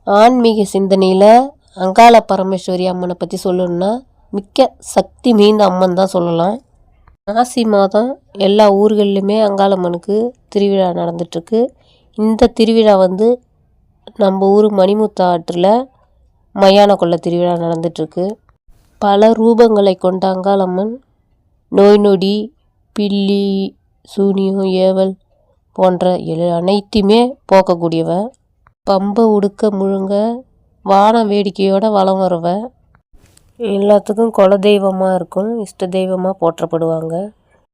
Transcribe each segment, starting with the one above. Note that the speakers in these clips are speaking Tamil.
ஆன்மீக சிந்தனையில் அங்காள பரமேஸ்வரி அம்மனை பற்றி சொல்லணுன்னா மிக்க சக்தி மிகுந்த அம்மன் தான் சொல்லலாம். மாசி மாதம் எல்லா ஊர்கள்லையுமே அங்காளம்மனுக்கு திருவிழா நடந்துட்டுருக்கு. இந்த திருவிழா நம்ம ஊர் மணிமுத்த ஆற்றில் மயான கொள்ள திருவிழா நடந்துட்டுருக்கு. பல ரூபங்களை கொண்ட அங்காளம்மன் நோய் நொடி, பில்லி, சூனியம், ஏவல் போன்ற அனைத்தையுமே போக்கக்கூடியவ. பம்பை உடுக்க முழுங்க வான வேடிக்கையோட வலம் வருவ. எல்லாத்துக்கும் குலதெய்வமாக இருக்கும், இஷ்ட தெய்வமாக போற்றப்படுவாங்க.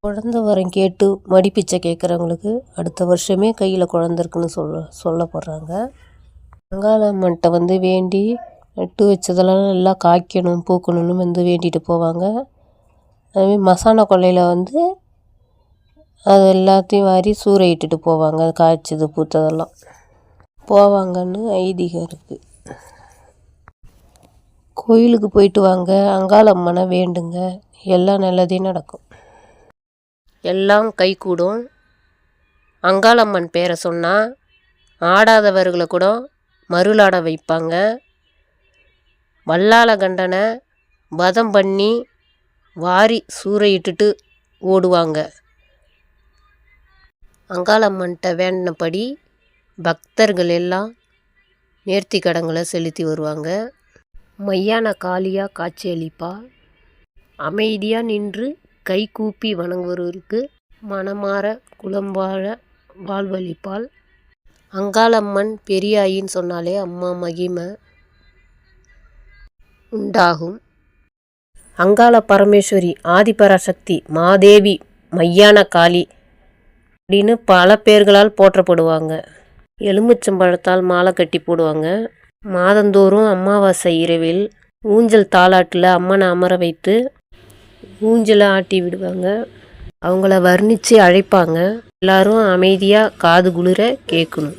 குழந்த வரம் கேட்டு மடிப்பிச்சை கேட்குறவங்களுக்கு அடுத்த வருஷமே கையில் குழந்த இருக்குன்னு சொல்லப்படுறாங்க. அங்காளம்மன்ட்ட வேண்டி நட்டு வச்சதெல்லாம் நல்லா காய்க்கணும் பூக்கணும்னு வேண்டிட்டு போவாங்க. அதுமாதிரி மசான கொள்ளையில் அது எல்லாத்தையும் வாரி சூறை இட்டுட்டு போவாங்க. காய்ச்சது பூத்ததெல்லாம் போவாங்கன்னு ஐதீகம் இருக்குது. கோயிலுக்கு போயிட்டு வாங்க, அங்காளம்மனை வேண்டுங்க, எல்லாம் நல்லதே நடக்கும், எல்லாம் கைகூடும். அங்காளம்மன் பேரை சொன்னால் ஆடாதவர்களை கூட மருளாட வைப்பாங்க. வல்லாள கண்டனை வதம் பண்ணி வாரி சூறையிட்டுட்டு ஓடுவாங்க. அங்காளம்மன்கிட்ட வேண்டினபடி பக்தர்கள் எல்லாம் நேர்த்தி கடன்களை செலுத்தி வருவாங்க. மையான காளியாக காட்சியளிப்பா. அமைதியாக நின்று கை கூப்பி வணங்குவவருக்கு மனமாற குலம்பாழ வாழ்வளிப்பாள். அங்காளம்மன் பெரியாயின்னு சொன்னாலே அம்மா மகிமை உண்டாகும். அங்காள பரமேஸ்வரி, ஆதிபராசக்தி, மாதேவி, மையான காளி அப்படின்னு பல பேர்களால் போற்றப்படுவாங்க. எலுமிச்சம்பழத்தால் மாலை கட்டி போடுவாங்க. மாதந்தோறும் அமாவாசை இரவில் ஊஞ்சல் தாலாட்டில் அம்மனை அமர வைத்து ஊஞ்சலை ஆட்டி விடுவாங்க. அவங்கள வர்ணித்து அழைப்பாங்க. எல்லாரும் அமைதியாக காது குளிர கேட்கணும்.